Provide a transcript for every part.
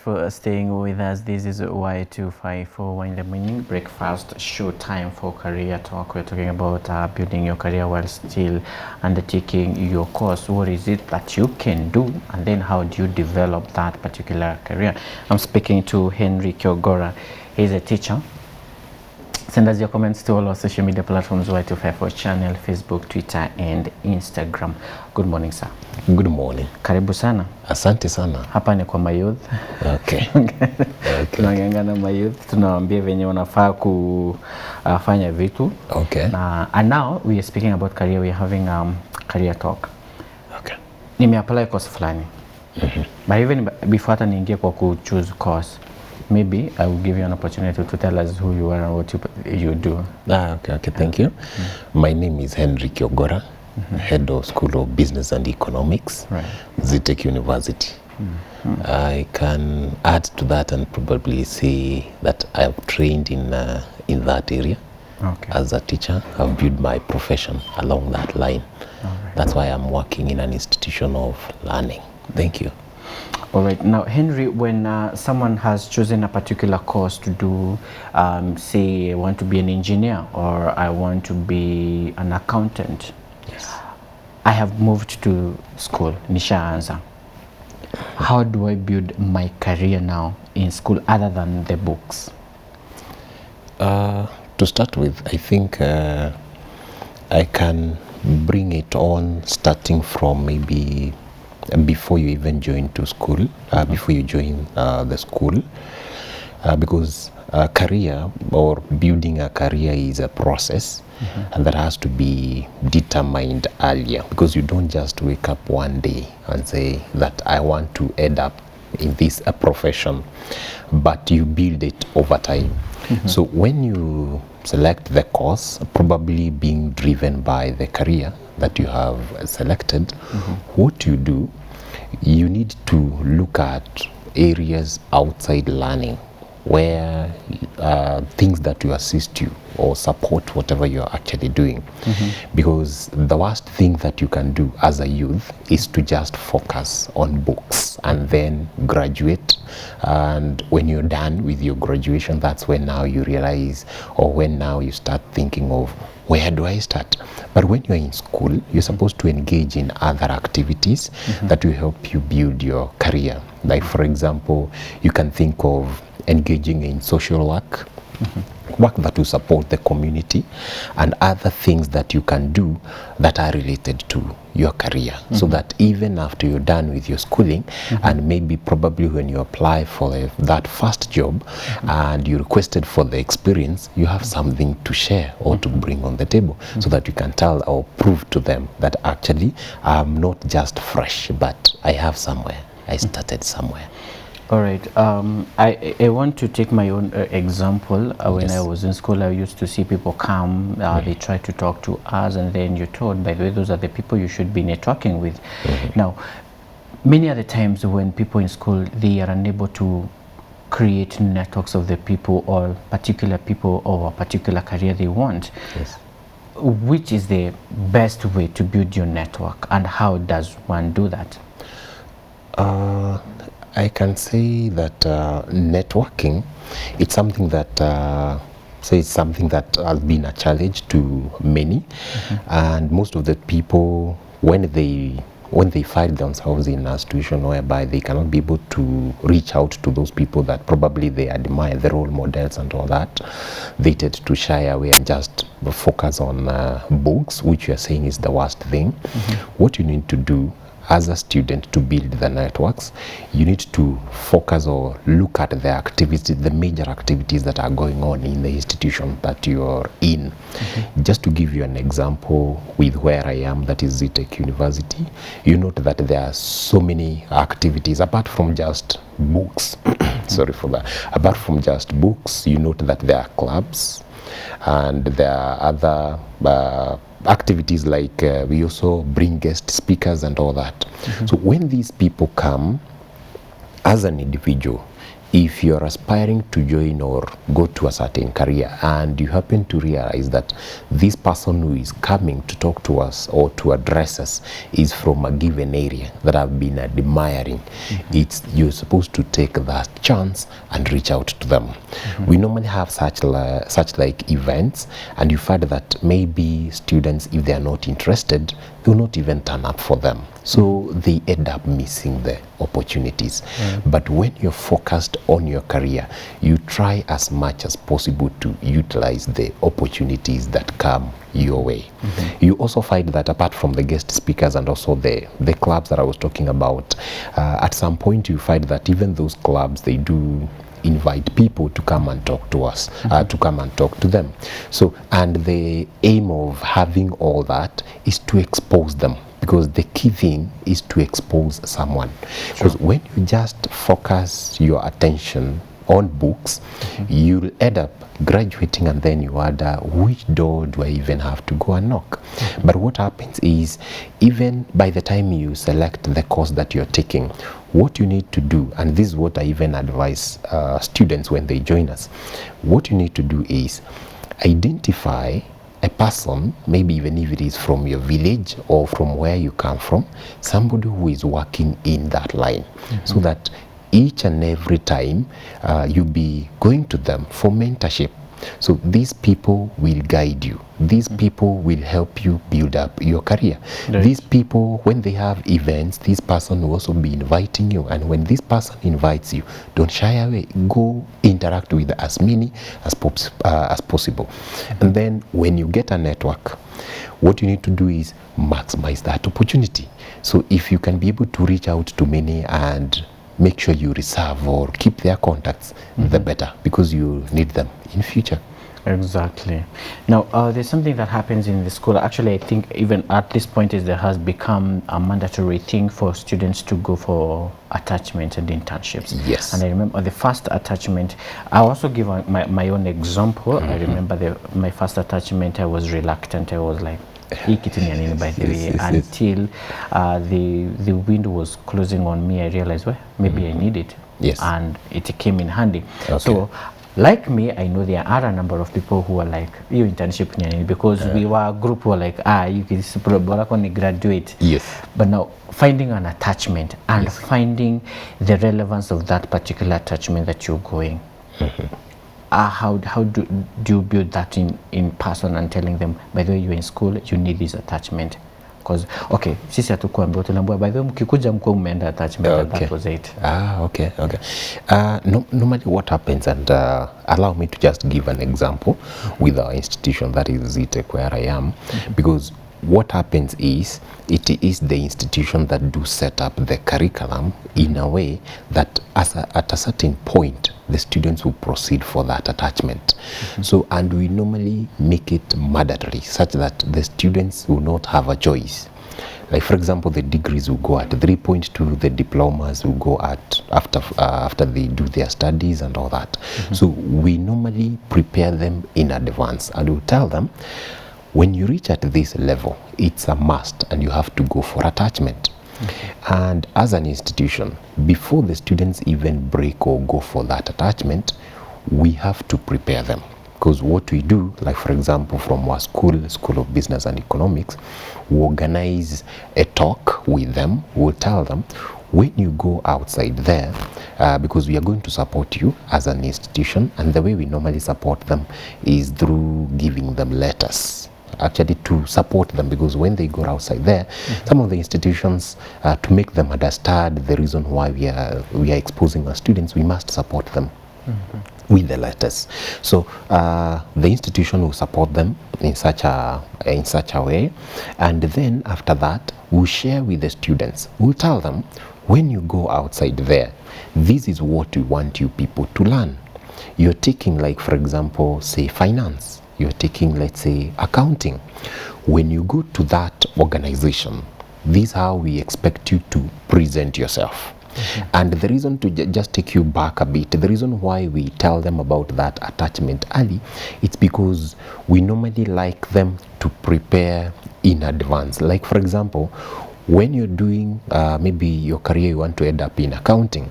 for staying with us. This is Y254 in the morning breakfast show time for career talk. We're talking about building your career while still undertaking your course. What is it that you can do, and then how do you develop that particular career? I'm speaking to Henry Kyogora. He's a teacher. Send us your comments to all our social media platforms, Y254 channel, Facebook, Twitter, and Instagram. Good morning, sir. Good morning. Karibu sana. Asante sana. Hapa ni kwa mayouth. Okay. Tunangangana mayouth, tunawaambia venye wanafaa kufanya vitu. Okay. And now we are speaking about career. We are having career talk. Okay. Nimeapply course fulani. But even before hata niingie kwa choose course, maybe I will give you an opportunity to tell us who you are and what you do. Okay, thank you. My name is Henry Kyogora, Head of School of Business and Economics, Right. Zitech University. I can add to that and probably say that I have trained in that area. Okay. As a teacher. I've built my profession along that line. Right. That's why I'm working in an institution of learning. Thank you. All right. Now, Henry, when someone has chosen a particular course to do, say, I want to be an engineer or I want to be an accountant. Yes. I have moved to school, nishaanza. How do I build my career now in school other than the books? To start with, I think I can bring it on starting from maybe before you even join to school, before you join the school, because a career or building a career is a process and that has to be determined earlier, because you don't just wake up one day and say that I want to end up in this profession, but you build it over time. So when you select the course, probably being driven by the career that you have selected, what you do, you need to look at areas outside learning where things that will assist you or support whatever you're actually doing. Because the worst thing that you can do as a youth is to just focus on books and then graduate. And when you're done with your graduation, that's when now you realize, or when now you start thinking of, where do I start? But when you're in school, you're supposed to engage in other activities that will help you build your career. Like, for example, you can think of engaging in social work, work that will support the community, and other things that you can do that are related to your career. So that even after you're done with your schooling, and maybe probably when you apply for that first job and you requested for the experience, you have something to share or to bring on the table, so that you can tell or prove to them that actually I'm not just fresh, but I have somewhere, I started somewhere. All right. I want to take my own example. When Yes. I was in school, I used to see people come, they try to talk to us, and then you're told, by the way, those are the people you should be networking with. Now, many other times when people in school, they are unable to create networks of the people or particular people or a particular career they want. Yes. Which is the best way to build your network, and how does one do that? I can say that networking, it's something that it's something that has been a challenge to many, and most of the people, when they find themselves in a situation whereby they cannot be able to reach out to those people that probably they admire, the role models and all that, they tend to shy away and just focus on books, which you are saying is the worst thing. What you need to do as a student to build the networks, you need to focus or look at the activities, the major activities that are going on in the institution that you're in. Just to give you an example with where I am, that is Zitech University, you note that there are so many activities apart from just books. Sorry for that. Apart from just books, you note that there are clubs and there are other activities like we also bring guest speakers and all that. So when these people come, as an individual, if you're aspiring to join or go to a certain career and you happen to realize that this person who is coming to talk to us or to address us is from a given area that I've been admiring, you're supposed to take that chance and reach out to them. We normally have such like events, and you find that maybe students, if they are not interested, they'll not even turn up for them. So they end up missing the opportunities. But when you're focused on your career, you try as much as possible to utilize the opportunities that come your way. You also find that apart from the guest speakers and also the clubs that I was talking about, at some point you find that even those clubs, they do invite people to come and talk to us, to come and talk to them. So, and the aim of having all that is to expose them, because the key thing is to expose someone. Because when you just focus your attention on books, you'll end up graduating and then you wonder, which door do I even have to go and knock? But what happens is, even by the time you select the course that you're taking, what you need to do, and this is what I even advise students when they join us, what you need to do is identify a person, maybe even if it is from your village or from where you come from, somebody who is working in that line, so that each and every time you'll be going to them for mentorship. So these people will guide you. These people will help you build up your career. Right. These people, when they have events, this person will also be inviting you. And when this person invites you, don't shy away. Go interact with as many as possible. And then when you get a network, what you need to do is maximize that opportunity. So if you can be able to reach out to many and make sure you reserve or keep their contacts, the better, because you need them in future. Exactly. Now, there's something that happens in the school. Actually, I think even at this point, there has become a mandatory thing for students to go for attachment and internships. Yes. And I remember the first attachment, I also give my own example. I remember my first attachment, I was reluctant. I was like, by the way, until the window was closing on me. I realized, well, maybe I need it. Yes. And it came in handy. Okay. So, like me, I know there are a number of people who are like, you internship, because we were a group who were like, you can graduate. Yes. But now, finding an attachment and finding the relevance of that particular attachment that you're going. How do you build that in person and telling them, by the way, you're in school, you need this attachment? Because, okay, sisi hatukuambiwa, tunaambiwa, by the way, mkikuja mkuwa umeenda attachment, and that was it. Okay. Normally what happens, and allow me to just give an example with our institution, that is ZTech, where I am, because what happens is, it is the institution that do set up the curriculum in a way that at a certain point, the students will proceed for that attachment. So, and we normally make it mandatory, such that the students will not have a choice. Like, for example, the degrees will go at 3.2, the diplomas will go at after they do their studies and all that. So we normally prepare them in advance, and we'll tell them, when you reach at this level, it's a must and you have to go for attachment. And as an institution, before the students even break or go for that attachment, we have to prepare them. Because what we do, like for example, from our School of Business and Economics, we organize a talk with them. We'll tell them, when you go outside there, because we are going to support you as an institution, and the way we normally support them is through giving them letters, actually, to support them, because when they go outside there, some of the institutions, to make them understand the reason why we are exposing our students, we must support them with the letters. So the institution will support them in such a way, and then after that, we'll share with the students. We'll tell them, when you go outside there, this is what we want you people to learn. You're taking, like for example, say finance. You're taking, let's say, accounting. When you go to that organization, this is how we expect you to present yourself. And the reason, to just take you back a bit, the reason why we tell them about that attachment early, it's because we normally like them to prepare in advance. Like for example, when you're doing maybe your career, you want to end up in accounting,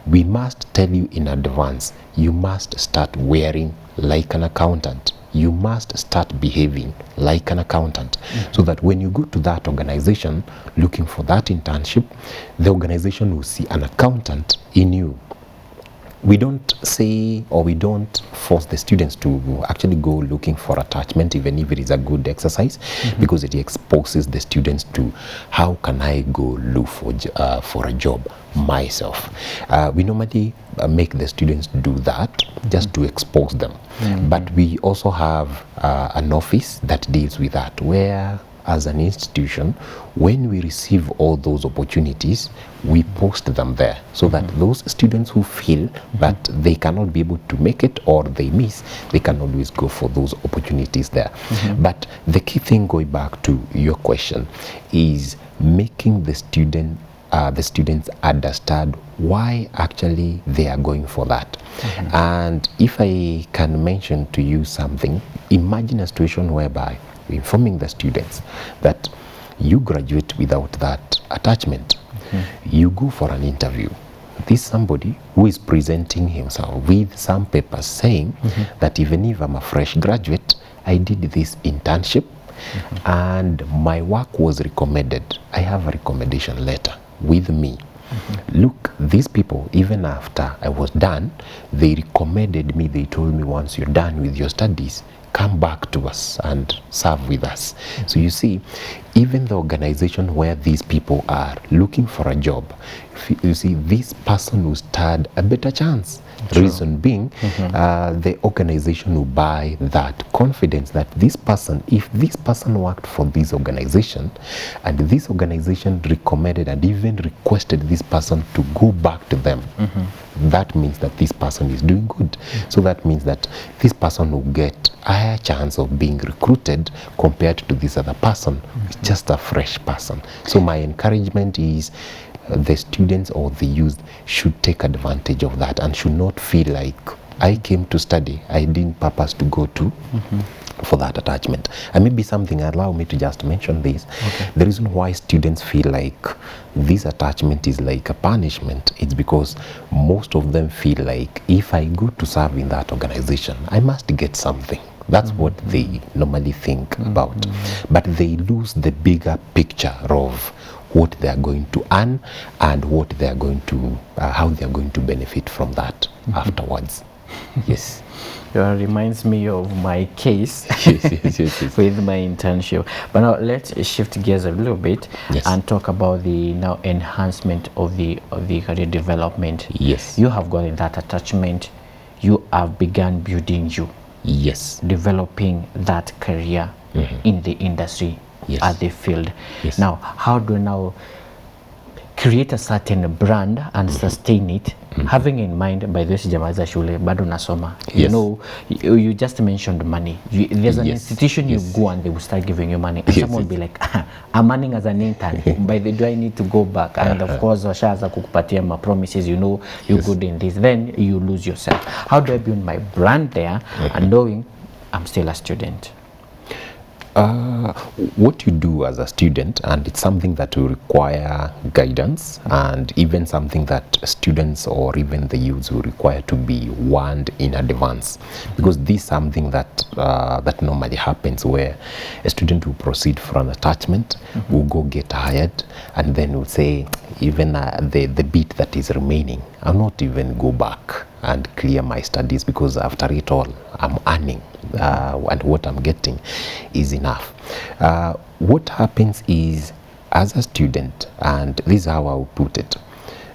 we must tell you in advance, you must start wearing like an accountant. You must start behaving like an accountant, so that when you go to that organization looking for that internship, the organization will see an accountant in you. We don't say, or we don't force the students to actually go looking for attachment, even if it is a good exercise, because it exposes the students to how can I go look for a job myself. We normally make the students do that just to expose them. But we also have an office that deals with that, where as an institution, when we receive all those opportunities, we post them there, so that those students who feel that they cannot be able to make it or they miss, they can always go for those opportunities there. But the key thing, going back to your question, is making the students understand why actually they are going for that. And if I can mention to you something, imagine a situation whereby informing the students that you graduate without that attachment. You go for an interview. This somebody who is presenting himself with some papers saying that even if I'm a fresh graduate, I did this internship and my work was recommended. I have a recommendation letter with me. Look, these people, even after I was done, they recommended me. They told me, once you're done with your studies, come back to us and serve with us. So you see, even the organization where these people are looking for a job, you see, this person will stand a better chance. True. Reason being, the organization will buy that confidence that this person, if this person worked for this organization and this organization recommended and even requested this person to go back to them, that means that this person is doing good. So that means that this person will get a higher chance of being recruited compared to this other person. It's just a fresh person. So my encouragement is the students or the youth should take advantage of that and should not feel like I came to study, I didn't purpose to go to for that attachment. And maybe something, allow me to just mention this. The reason why students feel like this attachment is like a punishment, it's because most of them feel like if I go to serve in that organization, I must get something. That's what they normally think about. But they lose the bigger picture of what they are going to earn and what they are going to, how they are going to benefit from that afterwards. Yes. It reminds me of my case yes. with my internship. But now let's shift gears a little bit and talk about the now enhancement of the career development. Yes. You have gotten that attachment. You have begun building you. Yes. Developing that career in the industry, at the field. Now, how do you now create a certain brand and sustain it, having in mind, by this jamaiza shule bado nasoma, you know, you just mentioned money. There's an institution you go and they will start giving you money, and someone will be like, I'm earning as an intern, by the do I need to go back? And of course washaanza kukupatia ma promises, you know, you're good in this, then you lose yourself. How do I build my brand there and knowing I'm still a student? What you do as a student, and it's something that will require guidance, and even something that students or even the youths will require to be warned in advance, because this is something that that normally happens, where a student will proceed for an attachment, will go get hired, and then will say, even the bit that is remaining, I'll not even go back and clear my studies, because after it all, I'm earning, and what I'm getting is enough. What happens is, as a student, and this is how I will put it,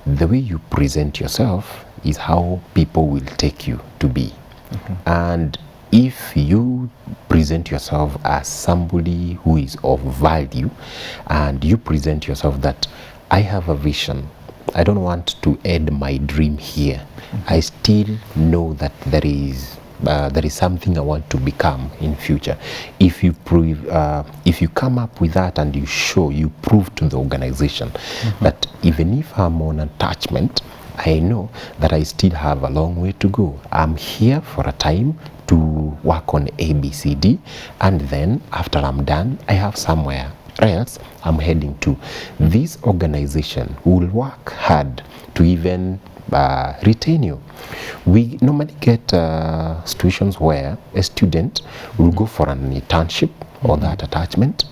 the way you present yourself is how people will take you to be. And if you present yourself as somebody who is of value, and you present yourself that I have a vision, I don't want to end my dream here, I still know that there is something I want to become in future. If you prove, if you come up with that and you prove to the organization that even if I'm on attachment, I know that I still have a long way to go. I'm here for a time to work on ABCD, and then after I'm done, I have somewhere else I'm heading to. This organization will work hard to even retain you. We normally get situations where a student will go for an internship or that attachment,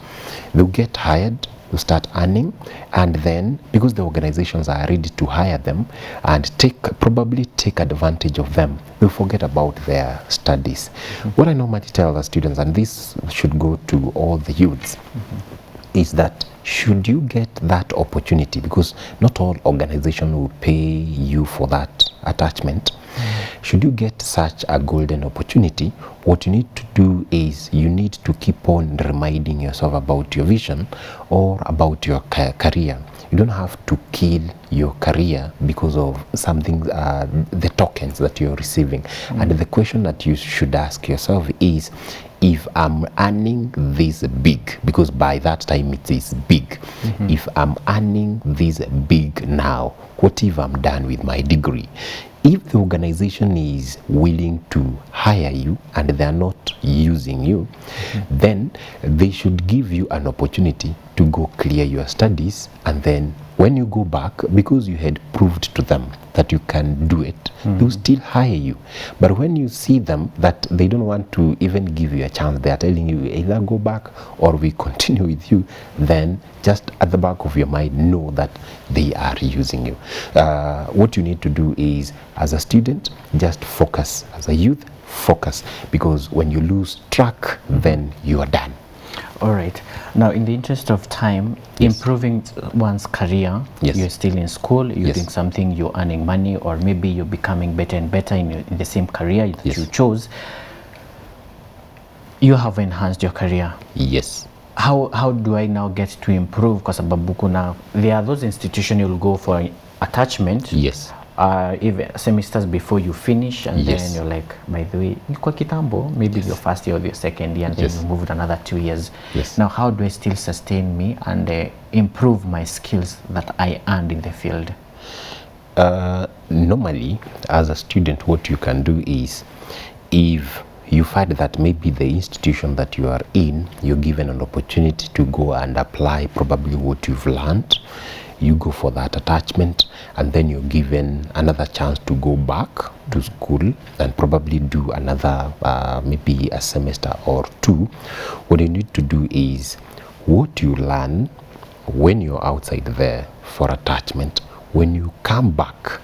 they'll get hired, they'll start earning, and then because the organizations are ready to hire them and probably take advantage of them, they'll forget about their studies. What I normally tell the students, and this should go to all the youths, is that should you get that opportunity, because not all organizations will pay you for that attachment, should you get such a golden opportunity, what you need to do is you need to keep on reminding yourself about your vision or about your career. You don't have to kill your career because of something, the tokens that you're receiving. And the question that you should ask yourself is, if I'm earning this big, because by that time it is big, if I'm earning this big now, what if I'm done with my degree? If the organization is willing to hire you and they're not using you, then they should give you an opportunity to go clear your studies, and then when you go back, because you had proved to them that you can do it, they'll still hire you. But when you see them that they don't want to even give you a chance, they are telling you either go back or we continue with you, then just at the back of your mind know that they are using you. What you need to do is, as a student, just focus. As a youth, focus, because when you lose track, then you are done. All right. Now, in the interest of time, improving one's career, you're still in school, you're doing something, you're earning money, or maybe you're becoming better and better in the same career that you chose. You have enhanced your career. Yes. How do I now get to improve? Because there are those institutions you'll go for attachment. Yes. Even semesters before you finish, and then you're like, by the way, kwa kitambo, maybe your first year or your second year, and then you moved another 2 years. Now, how do I still sustain me and improve my skills that I earned in the field? Normally, as a student, what you can do is, if you find that maybe the institution that you are in, you're given an opportunity to go and apply probably what you've learned, you go for that attachment, and then you're given another chance to go back to school and probably do another maybe a semester or two. What you need to do is, what you learn when you're outside there for attachment, when you come back,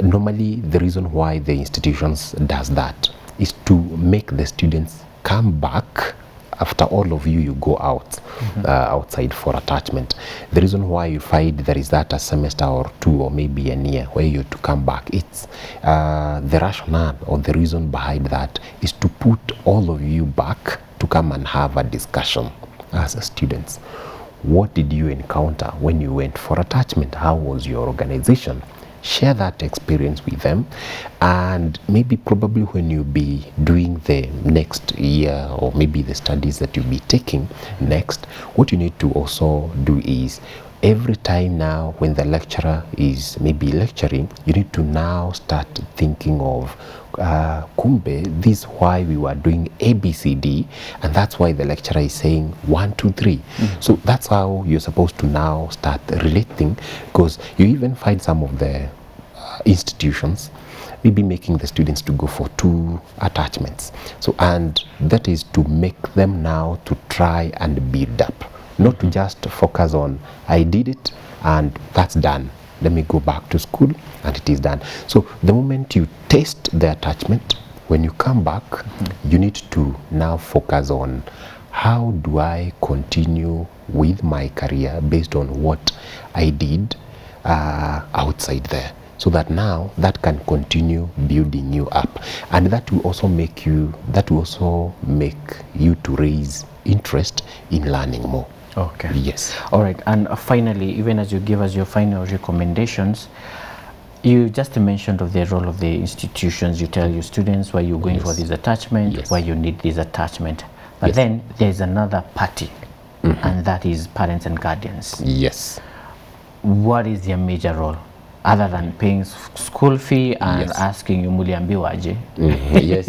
normally the reason why the institutions does that is to make the students come back. After all of you go out outside for attachment. The reason why you find there is that a semester or two or maybe a year where you to come back, it's the rationale or the reason behind that is to put all of you back to come and have a discussion as students. What did you encounter when you went for attachment? How was your organization? Share that experience with them, and maybe probably when you be doing the next year or maybe the studies that you'll be taking next, what you need to also do is, every time now when the lecturer is maybe lecturing, you need to now start thinking of kumbe, this is why we were doing ABCD, and that's why the lecturer is saying 1, 2, 3. So that's how you're supposed to now start relating, because you even find some of the institutions maybe making the students to go for 2 attachments. So, and that is to make them now to try and build up, not to just focus on I did it and that's done, let me go back to school and it is done. So the moment you test the attachment, when you come back, you need to now focus on how do I continue with my career based on what I did outside there, so that now that can continue building you up, and that will also make you to raise interest in learning more. Okay. Yes. All right. And finally, even as you give us your final recommendations, you just mentioned of the role of the institutions. You tell your students why you're going for this attachment, why you need this attachment. But then there's another party, and that is parents and guardians. Yes. What is their major role, other than paying school fee and asking you muliambiwaje? Yes.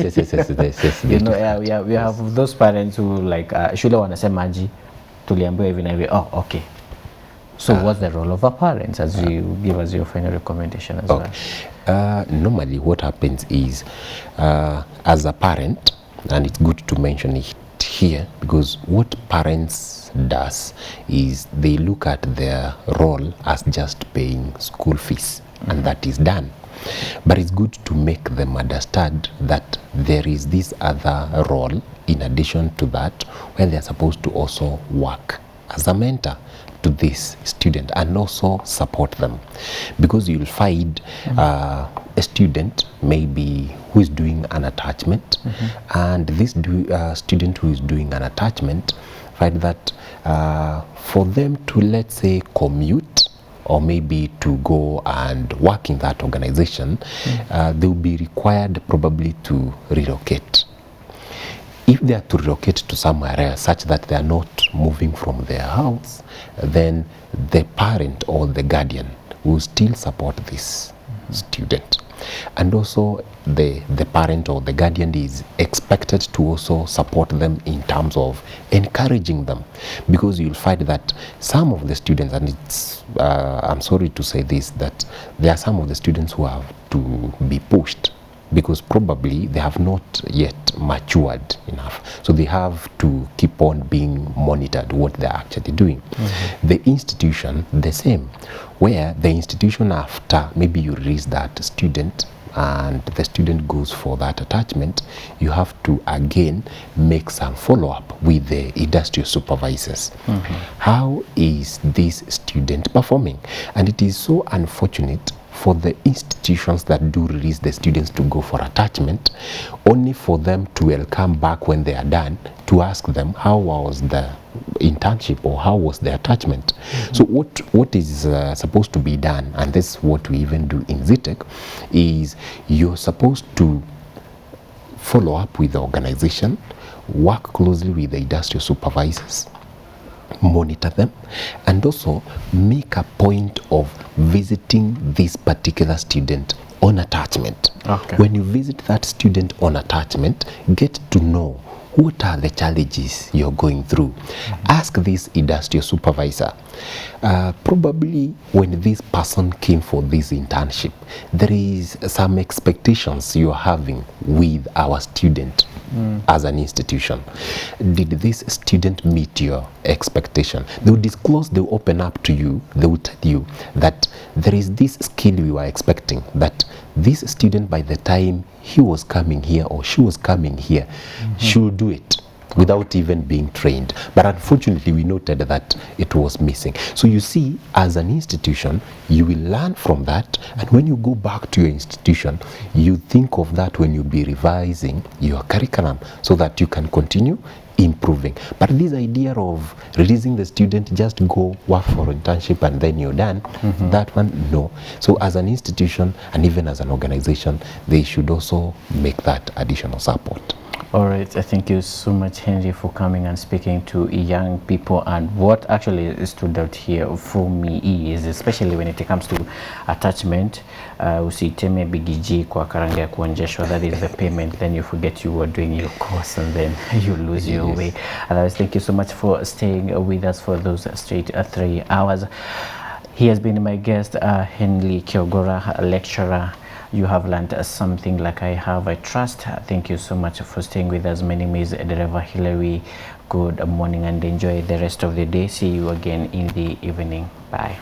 You know, we have those parents who like shule wanasemaji, tuliambiwa hivi na hivi, oh okay. So what's the role of a parent, as you give us your final recommendation as well? Normally what happens is, as a parent, and it's good to mention it here, because what parents does is they look at their role as just paying school fees, and that is done. But it's good to make them understand that there is this other role in addition to that, where they're supposed to also work as a mentor to this student and also support them, because you'll find a student maybe who is doing an attachment, and this student who is doing an attachment find that for them to, let's say, commute or maybe to go and work in that organization, they will be required probably to relocate. If they are to relocate to somewhere else such that they are not moving from their house, then the parent or the guardian will still support this student. And also the parent or the guardian is expected to also support them in terms of encouraging them, because you'll find that some of the students, and it's I'm sorry to say this, that there are some of the students who have to be pushed because probably they have not yet matured enough. So they have to keep on being monitored what they're actually doing. The institution, the same, where the institution, after maybe you release that student and the student goes for that attachment, you have to again make some follow-up with the industrial supervisors. How is this student performing? And it is so unfortunate for the institutions that do release the students to go for attachment, only for them to welcome back when they are done to ask them how was the internship or how was the attachment. So what is supposed to be done, and this is what we even do in ZTech, is you're supposed to follow up with the organization, work closely with the industrial supervisors, monitor them, and also make a point of visiting this particular student on attachment. When you visit that student on attachment, get to know what are the challenges you're going through. Ask this industrial supervisor, probably when this person came for this internship, there is some expectations you're having with our student as an institution. Did this student meet your expectation? They will disclose, they will open up to you, they will tell you that there is this skill we were expecting, that this student, by the time he was coming here or she was coming here, she will do it without even being trained. But unfortunately, we noted that it was missing. So you see, as an institution, you will learn from that. And when you go back to your institution, you think of that when you be revising your curriculum so that you can continue improving. But this idea of releasing the student, just go work for internship and then you're done, that one, no. So as an institution and even as an organization, they should also make that additional support. All right, thank you so much, Henry, for coming and speaking to young people. And what actually stood out here for me is, especially when it comes to attachment, usiteme bigiji kwa karanga ya kuonjeshwa, that is the payment, then you forget you were doing your course and then you lose your way. Otherwise, thank you so much for staying with us for those straight 3 hours. He has been my guest, Henry Kiogora, a lecturer. You have learned something like I have, I trust. Thank you so much for staying with us. My name is Dereva Hilary. Good morning and enjoy the rest of the day. See you again in the evening. Bye.